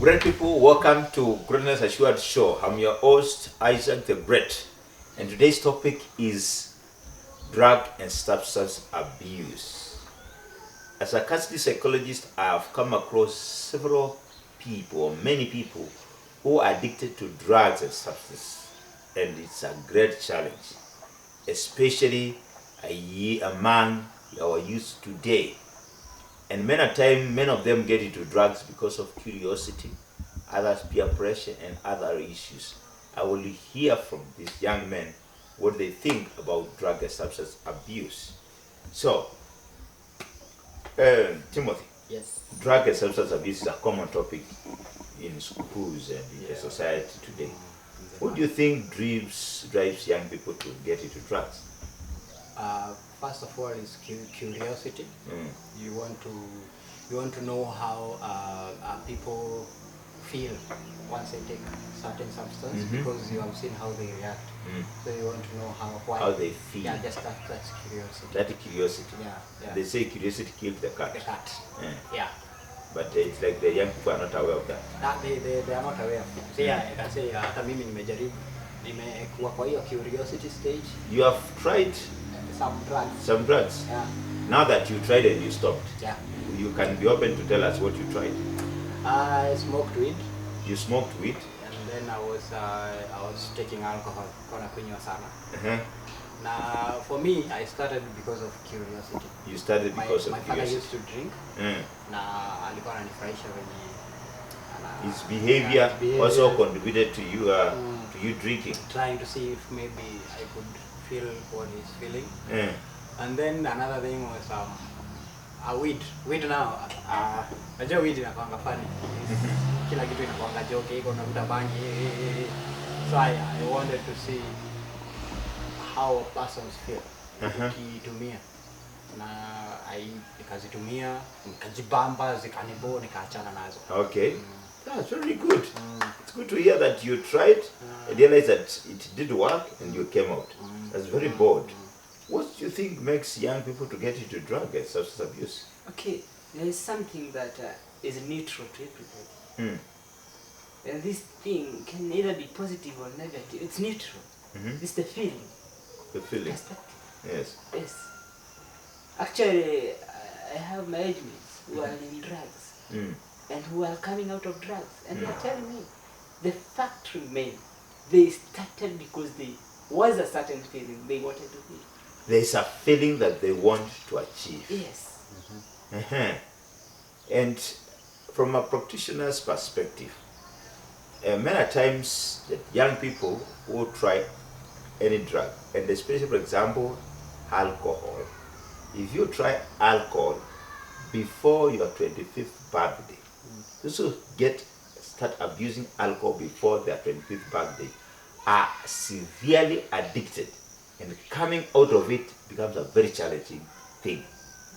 Great people, welcome to Greatness Assured Show. I'm your host, Isaac the Great, and today's topic is drug and substance abuse. As a counseling psychologist, I have come across several people, or many people, who are addicted to drugs and substances, and it's a great challenge, especially among our youth today. And many a time, many of them get into drugs because of curiosity, others peer pressure, and other issues. I will hear from these young men what they think about drug and substance abuse. So, Timothy, Yes. drug and substance abuse is a common topic in schools and in the society today. What do you think drives young people to get into drugs? First of all, is curiosity. You want to know how people feel once they take certain substance, because you have seen how they react. So you want to know How they feel. Yeah, just that's curiosity. That curiosity. Yeah. They say curiosity killed the cat. The cat. Yeah. Yeah. But it's like the young people are not aware of that. They are not aware. So yeah, I can say hata mimi nimejaribu, nimekuwa kwa hiyo curiosity stage. You have tried Some drugs. Yeah. Yeah. Now that you tried and you stopped, Yeah. you can be open to tell us what you tried. I smoked weed. You smoked weed. And then I was taking alcohol. Kona kunywa sana. Now for me, I started because of curiosity. You started because my of father curiosity. used to drink. Na alikuwa ananifurahisha venye His behavior also contributed to you drinking. Trying to see if maybe I could feel what he's feeling. And then another thing was weed now. Najua weed inakuanga funny. Kila kitu inakuanga joke, iko unavuta bangi. So I wanted to see how persons feel ukitumia. Na nikazitumia, nikajibamba, zikanibo, nikaachana nazo. Okay. That's very good. It's good to hear that you tried and realized that it did work and you came out. That's very bold. What do you think makes young people to get into drug and substance abuse? Okay, there is something that is neutral to everybody. And this thing can either be positive or negative. It's neutral. It's the feeling. The feeling. Perspective. Yes. Yes. Actually, I have my age mates who are in drugs and who are coming out of drugs. And they are telling me, the fact remains, they started because there was a certain feeling they wanted to feel. There's a feeling that they want to achieve. Yes. And from a practitioner's perspective, many times that young people will try any drug, and especially, for example, alcohol. If you try alcohol before your 25th birthday, those who start abusing alcohol before their 25th birthday are severely addicted, and coming out of it becomes a very challenging thing.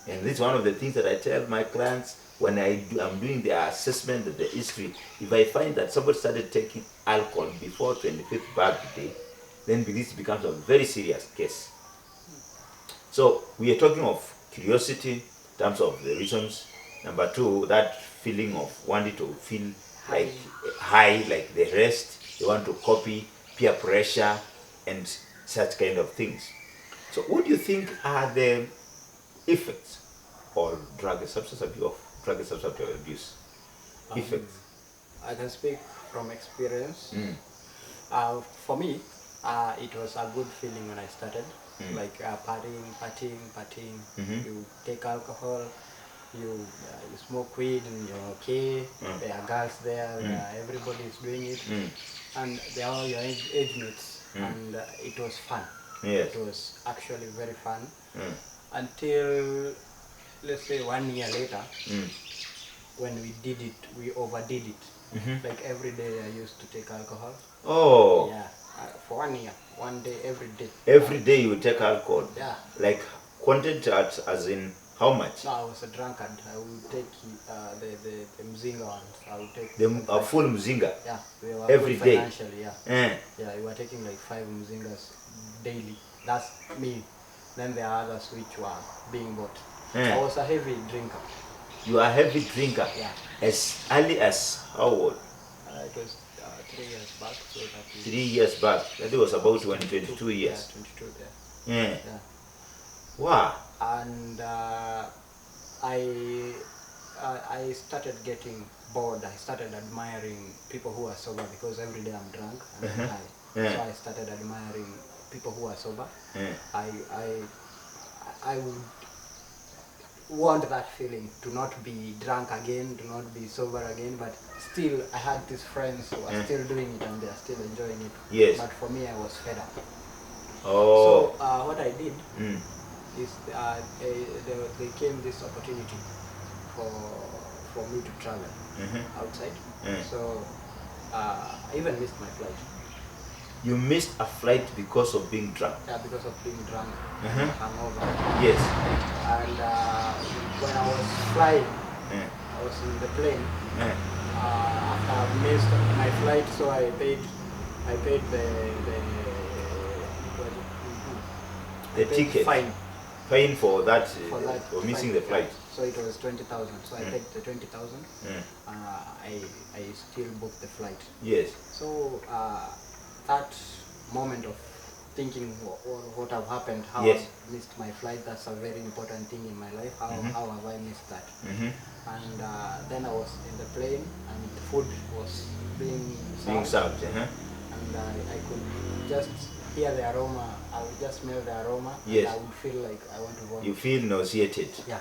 And this is one of the things that I tell my clients when I'm doing their assessment of the history. If I find that somebody started taking alcohol before 25th birthday, then this becomes a very serious case. So we are talking of curiosity in terms of the reasons. Number two, that feeling of wanting to feel like high, like the rest. They want to copy, peer pressure, and such kind of things. So what do you think are the effects or drug and substance abuse? Effects. I can speak from experience. For me, it was a good feeling when I started. Like partying. You take alcohol, you smoke weed, and you're okay. There are girls there, everybody is doing it, and they are all your age mates, and it was fun. Yes. It was actually very fun until, let's say, 1 year later, when we overdid it. Like every day I used to take alcohol. Oh. Yeah. For 1 year, one day, every day. Every day you take alcohol? Yeah. Like quantity as in how much? No, I was a drunkard. I would take the mzinga ones. I would take A full mzinga? Yeah. We were every good day? Financially, yeah. Yeah, we were taking like 5 mzingas daily. That's me. Then there are others which were being bought. I was a heavy drinker. You are a heavy drinker. Yeah. As early as how old? It was 3 years back. So that is 3 years back. That was about 22 years. Yeah, 22. Yeah. Yeah. Wow. And I started getting bored. I started admiring people who are sober because every day I'm drunk and I'm high. Yeah. So I started admiring people who are sober. Yeah. I would want that feeling to not be drunk again, to not be sober again, but still I had these friends who are still doing it and they are still enjoying it. Yes. But for me, I was fed up. Oh. So what I did Mm. is they came this opportunity for me to travel outside. So I even missed my flight. You missed a flight because of being drunk. Yeah, because of being drunk, hungover. Yes. And when I was flying, I was in the plane. After I missed my flight, so I paid The ticket. fine. Paying for that, For missing fine, the flight. yeah. So it was 20,000. So I paid the 20,000. I still booked the flight. Yes. So that moment of thinking what have happened, how Yes. I missed my flight, that's a very important thing in my life. How have I missed that? And then I was in the plane and the food was being served. And I could just hear the aroma. I would just smell the aroma. Yes. And I would feel like I want to vomit. You feel nauseated. Yeah.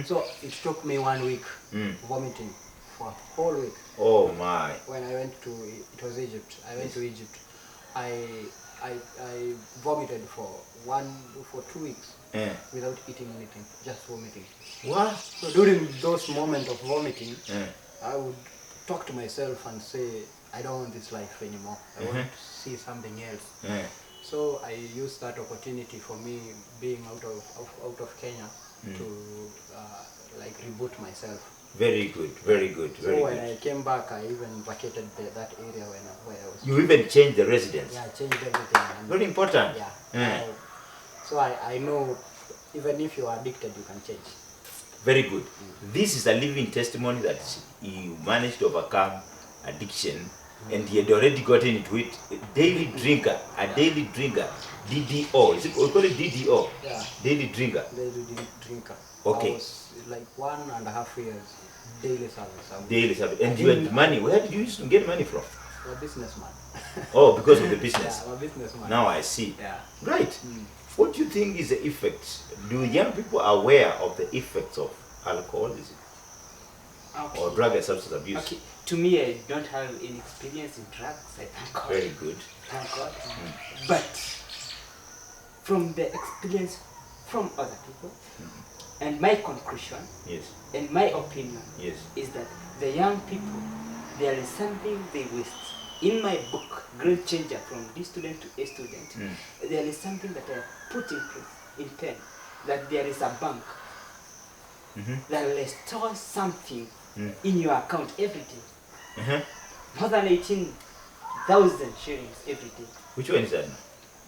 So it took me 1 week vomiting for a whole week. Oh my. When I went to, it was Egypt. I went to Egypt. I vomited for 2 weeks without eating anything, just vomiting. What? So during those moments of vomiting, I would talk to myself and say, I don't want this life anymore. I want to see something else. So I used that opportunity for me being out of Kenya to like reboot myself. Very good, very good, very so when good. I came back, I even vacated that area where I was. You even changed the residence. Yeah, I changed everything. And Very important. yeah. So I know even if you are addicted, you can change. Very good. This is a living testimony that you managed to overcome addiction, and he had already gotten into it. A daily drinker, DDO. Is it, we call it DDO? Yeah. Daily drinker. Daily drinker. Okay. I was like 1.5 years daily service. Daily service. And you had money. Where did you used to get money from? I'm a businessman. Oh, because of the business. Yeah, I'm a businessman. Now I see. Yeah. Right. What do you think is the effect? Do young people aware of the effects of alcoholism or drug and substance abuse? Okay. To me, I don't have any experience in drugs. I thank God. Very good. Thank God. But from the experience from other people, and my conclusion, Yes. and my opinion, Yes. is that the young people, there is something they waste. In my book, Great Changer from D student to A student, there is something that I put in pen, that there is a bank that will store something in your account every day. More than 18,000 shillings every day. Which one is that?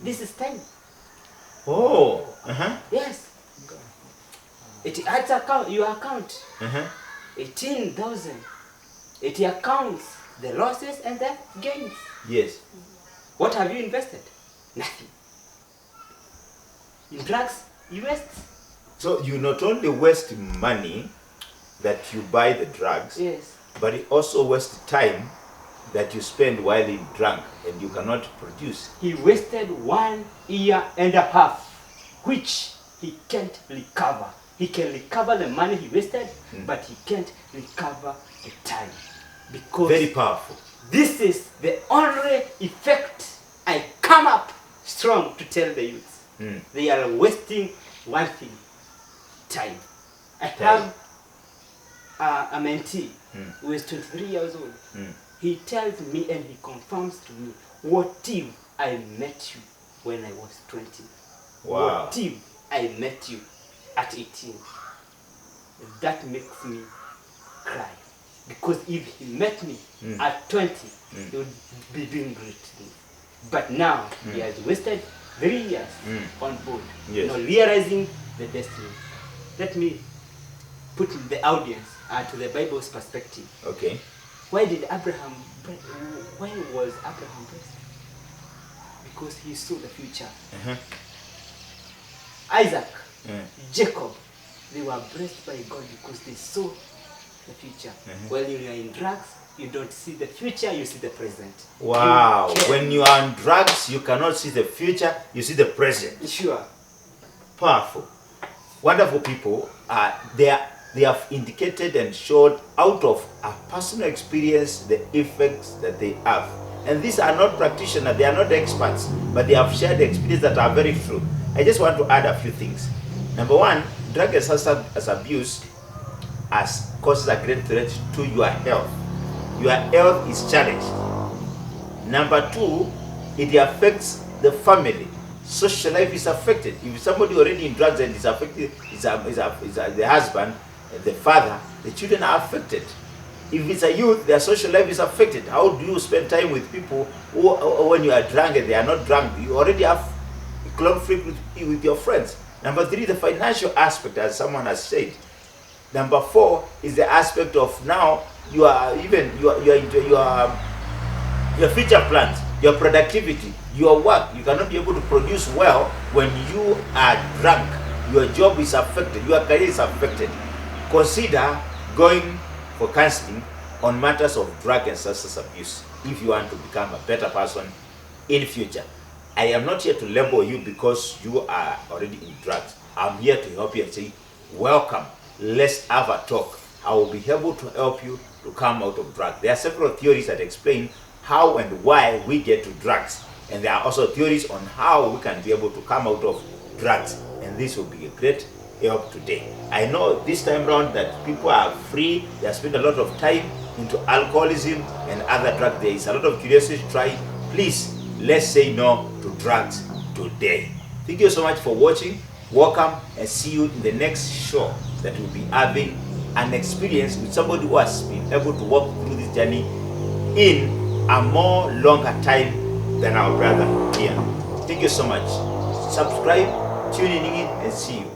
This is time. Oh. Yes. It adds your account. 18,000. It accounts the losses and the gains. Yes. What have you invested? Nothing. In drugs, you waste. So you not only waste money that you buy the drugs, Yes. but it also wastes time that you spend while in drunk and you cannot produce. He wasted 1.5 years, which he can't recover. He can recover the money he wasted, but he can't recover the time. Because Very powerful. this is the only effect I come up strong to tell the youth. They are wasting one thing, time. I have a mentee who is 23 years old. He tells me and he confirms to me, what if I met you when I was 20? Wow. What if I met you at 18? That makes me cry. Because if he met me at 20, he would be doing great things. But now he has wasted 3 years on board, Yes. not realizing the destiny. Let me put the audience to the Bible's perspective. Okay. Why was Abraham blessed? Because he saw the future. Isaac, Jacob, they were blessed by God because they saw the future. When you are in drugs, you don't see the future, you see the present. Wow. When you are on drugs, you cannot see the future, you see the present. Sure. Powerful. Wonderful people. They have indicated and showed out of a personal experience the effects that they have. And these are not practitioners, they are not experts, but they have shared experience that are very true. I just want to add a few things. Number one, drug and substance abuse causes a great threat to your health. Your health is challenged. Number two, it affects the family. Social life is affected. If somebody already in drugs and is affected, the husband, the father, the children are affected. If it's a youth, their social life is affected. How do you spend time with people who, when you are drunk and they are not drunk, you already have conflict with your friends? Number three, the financial aspect, as someone has said. Number four is the aspect of now your future plans, your productivity, your work. You cannot be able to produce well when you are drunk. Your job is affected, your career is affected. Consider going for counseling on matters of drug and substance abuse if you want to become a better person in future. I am not here to label you because you are already in drugs. I'm here to help you and say, welcome, let's have a talk. I will be able to help you to come out of drugs. There are several theories that explain how and why we get to drugs. And there are also theories on how we can be able to come out of drugs. And this will be a great help today. I know this time around that people are free. They have spent a lot of time into alcoholism and other drugs. There is a lot of curiosity to try. Please, let's say no to drugs today. Thank you so much for watching. Welcome, and see you in the next show that will be having an experience with somebody who has been able to walk through this journey in a more longer time than our brother here. Thank you so much. Subscribe, tune in, and see you.